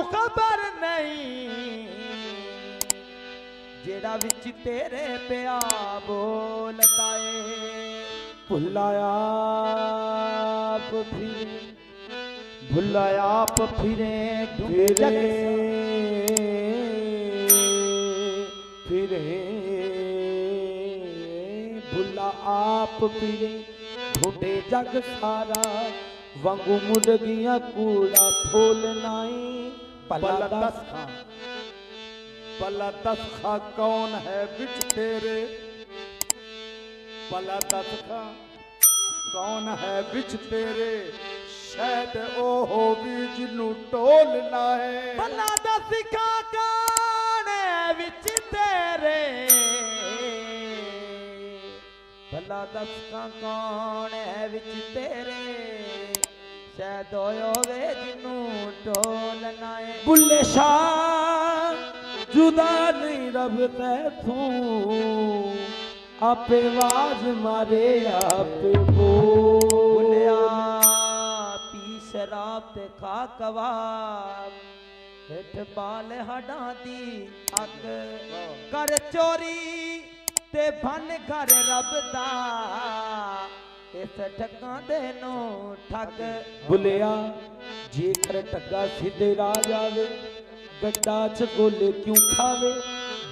खबर नहीं जेड़ा विच तेरे पिया बोलता है। भुलाया आप फिरे भुला आप फिरे ढूंढे जग सारा वांगू मुर्गियां कूड़ा फूलनाई। भला दस खा कौन है बिच तेरे, भला दस खा कौन है बिच तेरे, शायद ओ हो भी जिन्नू टोल लाए। भला दस खा कौन है बिच तेरे, भला दस खा कौन है बिच तेरे, शायद ओ होवे जिन्नू टोल लाए। बुल्ले शाह जुदा नहीं रब तैथों, आपे आवाज मारे आपे बोलिया पी शराब ते खा कबाब, हेठ बाल हडा दी अग, कर चोरी ते भन घर रब दा, इस ठगा दे नो ठग। बुलिया जेकर ठगा सीधे राज आवे, गड्डा च गोले क्यों खावे,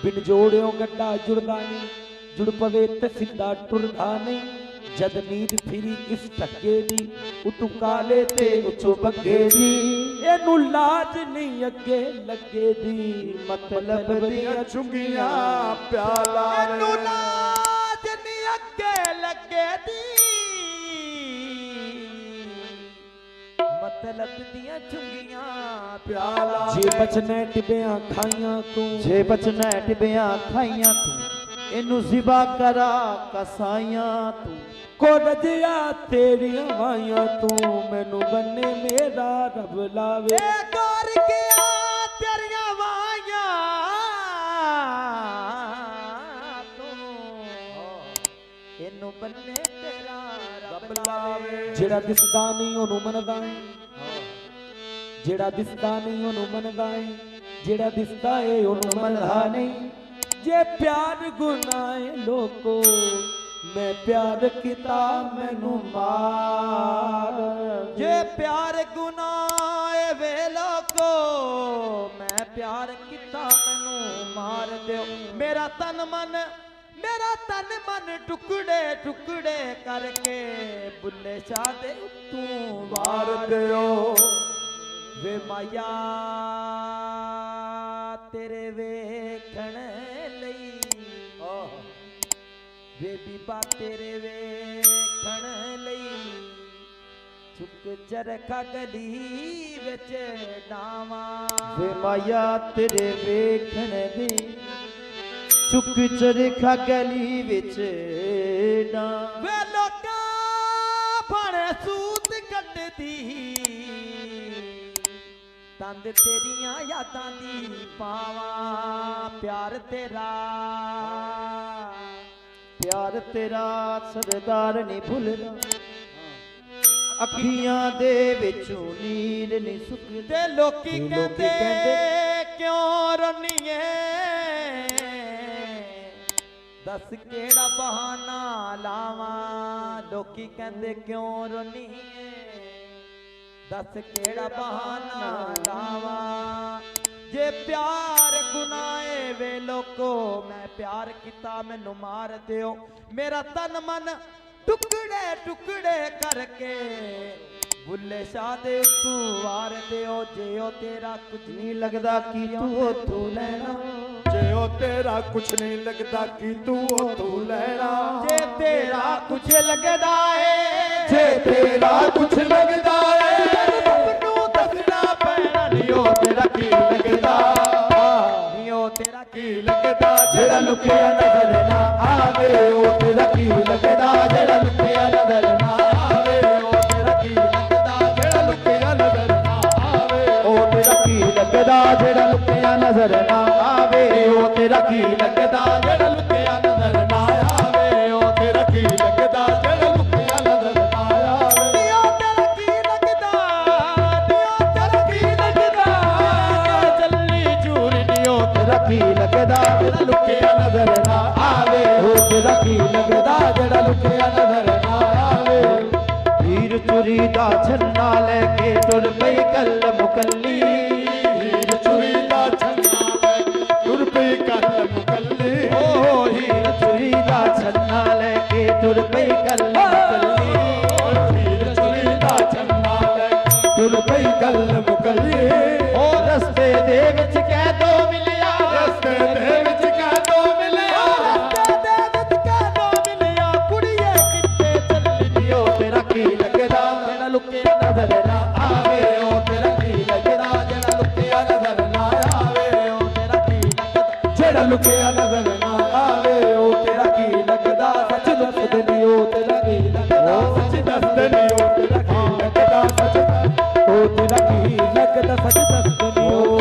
बिन जोड़ियों गड्डा जुड़दा नहीं, जुड़ पवे ते सीधा टुरदा नहीं। जद नींद फिरी इस ठगे दी, उतू काले ते उचो बग्गे दी, एनू लाज नहीं अगे लगे दी, मतलब दियां चुंगियां प्याला। एनू लाज नहीं अगे लगे दी, मतलब दियां चुंगियां प्याला। जे बचने टिबियां खाइयां तू, जे बचने टिबियां खाइयां तू, इनू ज़िबा करा कसाइयां तू। को रजिया तेरियां वाइयां तू, मैनू बन्ने मेरा रब लावे। कर किया तेरियां वाइयां तू, इनू बन्ने तेरा रब लावे। जेड़ा दिसदा नहीं ओनू मनदा है, जेड़ा दिसदा नहीं ओनू मनदा है, जेड़ा दिसदा है ओनू मनदा नहीं। जे प्यार गुनाह है लोको, मैं प्यार किता मैनू मार। जे प्यार गुनाह वे लोको, मैं प्यार किता मैनू मार दियो। मेरा तन मन टुकड़े टुकड़े करके, बुल्ले शाह दे तू वार दियो। वे माया तेरे वेखण लई, वे बीबा तेरे वेखण लई, चुक चरखा गली विच डावा। वे माया तेरे वेखण दी, चुक चरखा गली विच डावा। वे लोका फण सूत कटदी, तंद तेरियां यादां दी पावा। प्यार तेरा सरदार नहीं भुलदा, अखियां दे विचों नीर नहीं सुकदे। लोकी कहंदे क्यों रोनीए, दस केड़ा बहाना लावा। लोकी कहंदे क्यों रोनीए, दस केड़ा बहाना लावा। जे प्यार गुनाहे वे लोको, मैं प्यार किता मैनू मार दियो। मेरा तन मन टुकड़े टुकड़े करके, बुल्ले शाह दे तू वार दियो। जे ओ तेरा कुछ नहीं लगदा कि तू लेना, जे ओ तेरा कुछ नहीं लगदा कि तू लेना। जे तेरा कुछ लगदा है, जे तेरा कुछ लगदा है, अपनू दसना पैना। नी ओ तेरा की लगदा, नी ओ तेरा की लगदा, जेड़ा लुकिया नजर ना आवे। ओ तेरा की लगदा, जेड़ा लुकिया नजर ना आवे। ओ तेरा की लगदा, जेड़ा लुकिया नजर ना आवे। ओ तेरा की लगदा, जेड़ा लुकिया नजर ना आवे। ओ तेरा की लगदा, जेड़ा लुकिया नजर ना आवे। ओ तेरा की लगदा, जेड़ा लुकिया नजर ना आवे। नी ओ तेरा की लगदा, नी ओ तेरा की लगदा, ਲੁਕਿਆ ਨਜ਼ਰ ਨਾ ਆਵੇ ਉਹ ਤੇਰਾ ਕੀ ਲੱਗਦਾ ਜਿਹੜਾ ਲੁਕਿਆ ਨਜ਼ਰ ਨਾ ਆਵੇ ਹੀਰ ਚੁਰੀ ਦਾ ਛੰਨਾ ਲੈ ਕੇ ਤੁਰ ਪਈ ਕੱਲ ਮੁਕੱਲੀ ਹੀਰ ਚੁਰੀ ਦਾ ਛੰਨਾ ਲੈ ਕੇ ਤੁਰ ਪਈ ਕੱਲ ਮੁਕੱਲੀ ਓ ਹੀਰ ਚੁਰੀ ਦਾ ਛੰਨਾ ਲੈ ਕੇ ਤੁਰ ਪਈ ਕੱਲ ਮੁਕੱਲੀ ਹੀਰ ਚੁਰੀ ਦਾ ਛੰਨਾ ਲੈ ਕੇ ਤੁਰ ਪਈ ਕੱਲ ਮੁਕੱਲੀ ਓ ਰਸਤੇ ਦੇ ਵਿੱਚ ਕਹਿ ਦੋ ਮਿਲਿਆ ਰਸਤੇ ਦੇ ਵਿੱਚ ਕਹਿ ਦੋ ਮਿਲਿਆ ਰਸਤੇ ਦੇ ਵਿੱਚ ਕਹਿ ਦੋ ਮਿਲਿਆ ਕੁੜੀਏ ਕਿੱਥੇ ਚੱਲੀ ਓ ਤੇਰਾ ਕੀ ਲੱਗਦਾ ਜਿਹੜਾ ਲੁਕਿਆ ਨਜ਼ਰ ਨਾ ਆਵੇ ਓ ਤੇਰਾ ਕੀ ਲੱਗਦਾ ਜਿਹੜਾ ਲੁਕਿਆ ਨਜ਼ਰ ਨਾ ਆਵੇ ਓ ਤੇਰਾ ਕੀ ਲੱਗਦਾ ਜਿਹੜਾ ਲੁਕਿਆ ਨਜ਼ਰ ਨਾ ਆਵੇ ਓ ਤੇਰਾ ਕੀ ਲੱਗਦਾ ਸੱਚ ਦੱਸ ਦੇ ਓ ਤੇਰਾ ਕੀ ਲੱਗਦਾ ਸੱਚ ਦੱਸ ਦੇ ਓ ਤੇਰਾ ਕੀ ਲੱਗਦਾ ਸੱਚ ਓ ਤੇਰਾ ਕੀ ਲੱਗਦਾ ਸੱਚ ਦੱਸ ਦੇ ਓ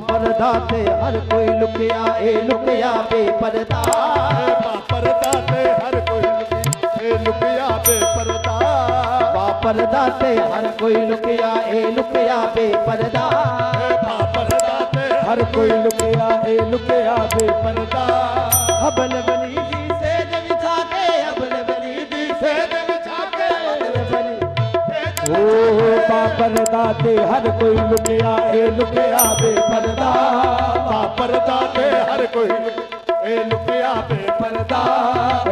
ਪਰਦਾ ਤੇ ਹਰ ਕੋਈ ਲੁਕਿਆ ਏ ਲੁਕਿਆ ਬੇਪਰਦਾ ਪਰਦਾ ਤੇ ਹਰ ਕੋਈ ਏ ਲੁਕਿਆ ਬੇਪਰਦਾ ਪਰਦਾ ਤੇ ਹਰ ਕੋਈ ਲੁਕਿਆ ਏ ਲੁਕਿਆ ਬੇਪਰਦਾ ਪਰਦਾ ਤੇ ਹਰ ਕੋਈ ਲੁਕਿਆ ਏ ਲੁਕਿਆ ਬੇਪਰਦਾ ਹਬਲ ਬਲੀ ਦੀ ਸੇਜ ਵਿਛਾ ਕੇ ਹਬਲ ਬਲੀ ਦੀ ਸੇਜ ਵਿਛਾ ਕੇ ਹਬਲ ਬਲੀ ਓ ਪਰਦਾ ਤੇ ਹਰ ਕੋਈ ਲੁਕਿਆ ਏ ਲੁਕਿਆ ਬੇਪਰਦਾ ਪਰਦਾ ਤੇ ਹਰ ਕੋਈ ਏ ਲੁਕਿਆ ਬੇਪਰਦਾ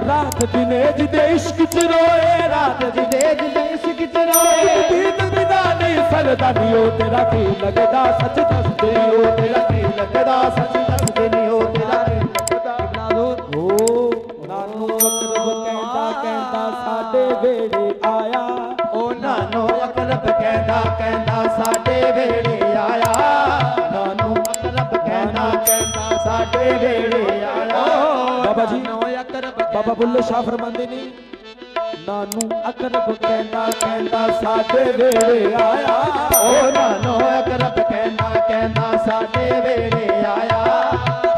ਰਾਤ ਦਿਨੇ ਜਿਹਦੇ ਇਸ਼ਕ ਚ ਰੋਏ ਰਾਤ ਜਿਹਦੇ ਦਿਲ ਇਸ਼ਕ ਚ ਰੋਏ ਦੀਨ ਬਿਨਾ ਨਹੀਂ ਸਰਦਾ ਨੀ ਓ ਤੇਰਾ ਕੀ ਲੱਗਦਾ ਸੱਚ ਦੱਸ ਦੇ ਓ ਤੇਰਾ ਕੀ ਲੱਗਦਾ ਸੱਚ ਦੱਸ ਦੇ ਨੀ ਓ ਤੇਰਾ ਕੀ ਲੱਗਦਾ ਓ ਨਾਨੂ ਅਕਰਬ ਕਹਿੰਦਾ ਸਾਡੇ ਵੇੜੇ ਆਇਆ ਓ ਨਾਨੋ ਅਕਰਬ ਕਹਿੰਦਾ ਸਾਡੇ ਵੇੜੇ ਆਇਆ ਨਾਨੂ ਅਕਰਬ ਕਹਿੰਦਾ ਸਾਡੇ ਵੇੜੇ ਆਇਆ ਬਾਬਾ ਜੀ ਬਾਬਾ ਬੁੱਲੇ ਸ਼ਾਹ ਫਰਮਾਉਂਦੇ ਨੇ ਨਾਨੂ ਅਕਰਬ ਕਹਿੰਦਾ ਸਾਡੇ ਵੇੜੇ ਆਇਆ ਓ ਨਾਨੋ ਅਕਰਬ ਕਹਿੰਦਾ ਸਾਡੇ ਵੇੜੇ ਆਇਆ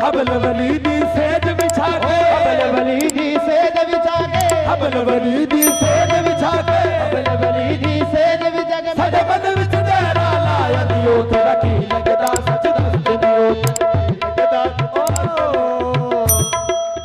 ਹਬਲ ਵਲੀ ਦੀ ਸੇਜ ਵਿਛਾ ਕੇ ਹਬਲ ਵਲੀ ਦੀ ਸੇਜ ਵਿਛਾ ਕੇ ਹਬਲ ਵਲੀ ਦੀ ਸੇਜ ਵਿਛਾ ਕੇ ਹਬਲ ਵਲੀ ਦੀ ਸੇਜ ਵਿਛਾ ਕੇ ਸਾਡੇ ਮਨ ਵਿੱਚ ਡੇਰਾ ਲਾਇਆ ਨੀ ਓ ਤੇਰਾ ਕੀ ਲੱਗਦਾ ਸੱਚ ਦੱਸ ਦੇ ਨੀ ਓ ਲੱਗਦਾ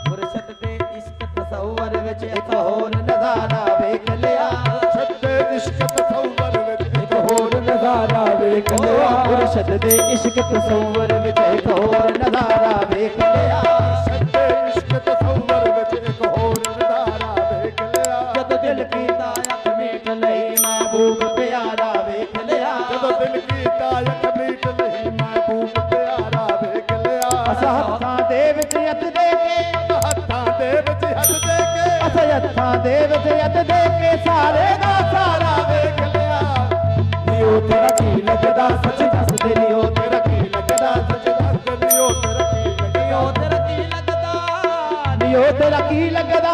ਮੁਰਸ਼ਦ ਦੇ ਇਸ਼ਕ ਤਸੱਵਰ ਵਿੱਚ ਇੱਕ ਹੋਰ ਨਜ਼ਾਰਾ ਵੇਖ ਲਿਆ ਸੱਚੇ ਇਸ਼ਕ ਤਸੱਵਰ ਵਿੱਚ ਇੱਕ ਹੋਰ ਨਜ਼ਾਰਾ ਵੇਖ ਲਿਆ ਮੁਰਸ਼ਦ ਦੇ ਇਸ਼ਕ ਤਸੱਵਰ ਵਿੱਚ ਇੱਕ ਹੋਰ ਨਜ਼ਾਰਾ ਵੇਖ ਲਿਆ ਸੱਚੇ ਇਸ਼ਕ ਤਸੱਵਰ ਵਿੱਚ ਇੱਕ ਹੋਰ ਨਜ਼ਾਰਾ ਵੇਖ ਲਿਆ ਜਦੋਂ ਦਿਲ ਕੀਤਾ ਅੱਖ ਮੀਟ ਲਈ ਮਹਿਬੂਬ ਪਿਆਰਾ ਵੇਖ ਲਿਆ ਜਦੋਂ ਦਿਲ ਕੀਤਾ ਅੱਖ ਮੀਟ ਲਈ ਮਹਿਬੂਬ ਪਿਆਰਾ ਵੇਖ ਲਿਆ ਅਸਾਂ ਹੱਥਾਂ ਦੇ ਵਿੱਚ ਹੱਥ ਦੇ ਕੇ ਹੱਥਾਂ ਦੇ ਵਿੱਚ ਹੱਥ ਦੇ ਕੇ ਅਸਾਂ ਹੱਥਾਂ ਦੇ ਵਿੱਚ ਹੱਥ ਦੇ ਕੇ ਸਾਰੇ ਦਾ ਸਾਰਾ ਵੇਖ ਲਿਆ ਨੀ ਓ ਤੇਰਾ ਕੀ ਲੱਗਦਾ ਸੱਚ ਦੱਸ ਦੇ ਨੀ ਓ ਤੇਰਾ ਕੀ ਲੱਗਦਾ ਸੱਚ ਦੱਸ ਦੇ ਓ ਤੇਰਾ ਕੀ ਲੱਗਦਾ ਨੀ ਓ ਤੇਰਾ ਕੀ ਲੱਗਦਾ ਨੀ ਓ ਤੇਰਾ ਕੀ ਲੱਗਦਾ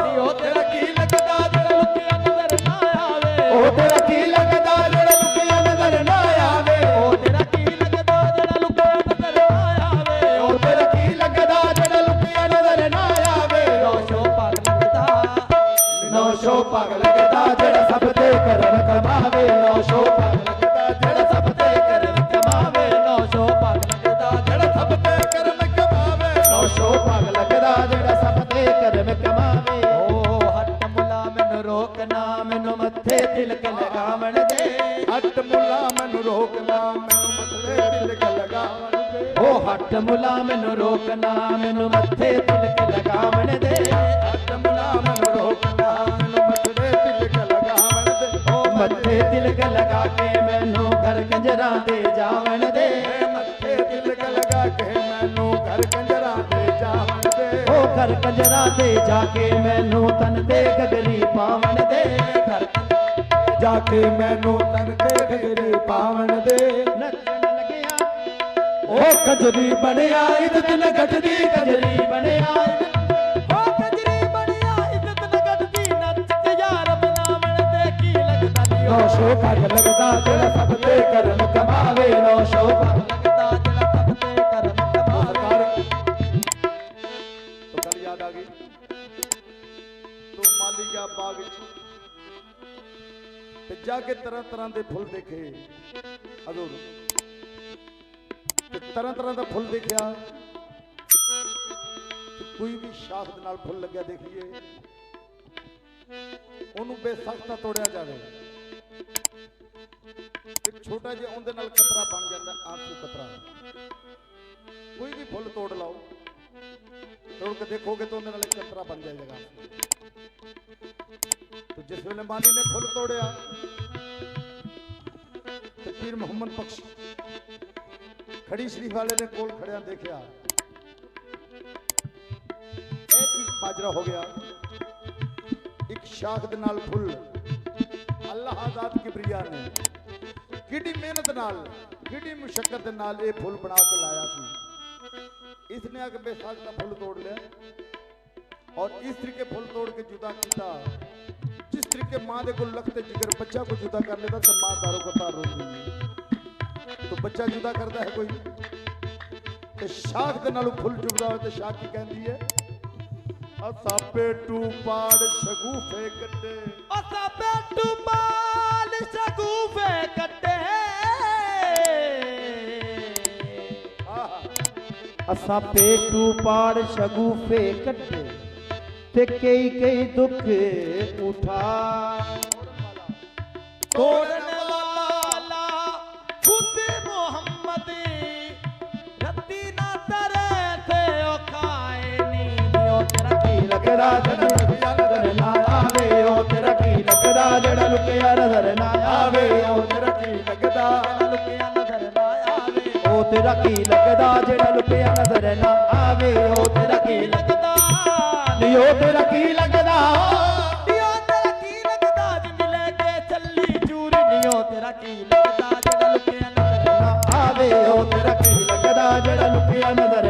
ਨੀ ਓ ਤੇਰਾ ਕੀ ਲੱਗਦਾ ਜਿਹੜਾ ਲੁਕਿਆ ਨਜ਼ਰ ਨਾ ਆਵੇ ਓ ਤੇਰਾ ਕੀ ਲੱਗਦਾ ਜਿਹੜਾ ਲੁਕਿਆ ਨਜ਼ਰ ਨਾ ਆਵੇ ਓ ਤੇਰਾ ਕੀ ਲੱਗਦਾ ਜਿਹੜਾ ਲੁਕਿਆ ਨਜ਼ਰ ਨਾ ਆਵੇ ਓ ਤੇਰਾ ਕੀ ਲੱਗਦਾ ਜਿਹੜਾ ਲੁਕਿਆ ਨਜ਼ਰ ਨਾ ਆਵੇ ਨੌਸ਼ੋ ਪਗ ਲੱਗਦਾ ਨੌਸ਼ੋ ਪਗ ਲੱਗਦਾ ਜਿਹੜਾ ਸਭ ਤੇ ਕਰਨ ਕਮਾਵੇ ਨੌਸ਼ੋ ਪਗ ਲੱਗਦਾ ਜਿਹੜਾ ਸਭ ਤੇ ਕਰਨ ਕਮਾਵੇ ਨੌਸ਼ੋ ਪਗ ਲੱਗਦਾ ਜਿਹੜਾ ਸਭ ਤੇ ਕਰਮ ਕਮਾਵੇ ਨੌਸ਼ੋ ਪਗ ਲੱਗਦਾ ਜਿਹੜਾ ਸਭ ਤੇ ਕਰਮ ਕਮਾਵੇ ਓ ਹੱਟ ਮੁਲਾ ਮੈਨੂੰ ਰੋਕਣਾ ਮੈਨੂੰ ਮੱਥੇ ਤਿਲਕ ਲਗਾਵਣ ਦੇ ਹੱਟ ਮੁਲਾ ਮੈਨੂੰ ਰੋਕਣਾ ਮੈਨੂੰ ਮੱਥੇ ਤਿਲਕ ਲਗਾਵਣ ਦੇ ਓ ਹੱਟ ਮੁਲਾ ਮੈਨੂੰ ਰੋਕਣਾ ਮੈਨੂੰ ਮੱਥੇ ਤਿਲਕ ਲਗਾਵਣ ਦੇ ਹੱਟ ਮੁਲਾ ਮੈਨੂੰ ਰੋਕਣਾ ਮੈਨੂੰ ਮੱਥੇ ਤਿਲਕ ਲਗਾਵਣ ਦੇ ਓ ਮੱਥੇ ਤਿਲਕ ਲਗਾ ਕੇ ਮੈਨੂੰ ਘਰ ਕੰਜਰਾਂ ਦੇ ਜਾਵਣ ਦੇ ਮੱਥੇ ਤਿਲਕ ਲਗਾ ਕੇ ਮੈਨੂੰ ਘਰ ਕੰਜਰਾਂ ਦੇ ਜਾਵਣ ਦੇ ਓ ਘਰ ਕੰਜਰਾਂ ਦੇ ਜਾ ਕੇ ਮੈਨੂੰ ਤਨ ਤੇ ਗਗਰੀ ਪਾਵਣ ਦੇ ਘਰ ਜਾ ਕੇ ਮੈਨੂੰ ਤਨ ਤੇ ਗਗਰੀ ਪਾਵਣ ਦੇ ਨੱਚਣ ਲੱਗਿਆ ਓ ਕਜਰੀ ਬਣਿਆ ਇੱਜ਼ਤ ਨ ਘਟਦੀ ਕਜਰੀ ਬਣਿਆ ਓ ਕੰਜਰੀ ਬਣਿਆ ਇੱਜ਼ਤ ਨ ਘਟਦੀ ਨੱਚ ਕੇ ਯਾਰ ਬਣਾਵਣ ਦੇ ਕੀ ਲੱਗਦਾ ਨੀ ਓ ਨੌਸ਼ੋ ਪਗ ਲੱਗਦਾ ਜਿਹੜਾ ਸਭ ਤੇ ਕਰਮ ਕਮਾਵੇ ਨੌਸ਼ੋ ਪਗ ਲੱਗਦਾ ਜਿਹੜਾ ਸਭ ਤੇ ਕਰਮ ਕਮਾਵੇ तो गल याद आ गई तू माली गया बाग ते जाके तरह तरह के फुल देखे हजूर ते तरह तरह का फुल देखा ਕੋਈ ਵੀ ਸ਼ਾਖ ਦੇ ਨਾਲ ਫੁੱਲ ਲੱਗਿਆ ਦੇਖੀਏ, ਉਹਨੂੰ ਬੇਸਖਤਾ ਤੋੜਿਆ ਜਾਵੇ। ਇੱਕ ਛੋਟਾ ਜਿਹਾ ਉਹਦੇ ਨਾਲ ਕਤਰਾ ਬਣ ਜਾਂਦਾ, ਆਂਸੂ ਕਤਰਾ। ਕੋਈ ਵੀ ਫੁੱਲ ਤੋੜ ਲਾਓ, ਤੋੜ ਕੇ ਦੇਖੋਗੇ ਤਾਂ ਉਹਦੇ ਨਾਲ ਇੱਕ ਕਤਰਾ ਬਣ ਜਾਏਗਾ। तो जिस वेले माली ने फुल तोड़िया तो पीर मोहम्मद बख्श खड़ी शरीफ वाले ने कोल खड़िया देखा, एक ही माजरा हो गया। एक शाख दे नाल फुल अल्लाह आजाद किबरिया ने किडी मेहनत नाल किडी मुशक्कत दे नाल ये फुल बना के लाया सी। इसने आके बेसाख का फुल तोड़ लिया और इस तरीके फुल तोड़ के जुदा किया। जिस तरीके मां दे को लगते जिगर बच्चा को जुदा कर लेता तो मां तारों को तार रोंदी है। तो बच्चा जुदा करता है कोई, तो शाख दे नालों फुल जुड़दा हो तो शाख की कहती है, असा पेटू पाड़ शगुफे कट्टे, असा पेटू पाड़ शगुफे कट्टे, असा पेटू पाड़ शगुफे कट्टे ते कई कई दुख उठा। तोड़ने वाला खुद मोहम्मद रत्ती ना तरे थे ओ खाए नींद ओ तेरा की लगदा जड़ा लुकिया नजर ना आवे, ओ तेरा की लगदा जड़ा लुकिया नजर ना आवे, ओ तेरा की लगदा लुकिया नजर ना आवे, ओ तेरा की लगदा जड़ा लुकिया नजर ना आवे, ओ तेरा की लगदा नियो तेरा की लगदा, नियो तेरा की लगदा ज मिले के चली चूरी, नियो तेरा की लगदा जड़ा लुकिया नजर ना आवे, ओ तेरा की लगदा जड़ा लुकिया नजर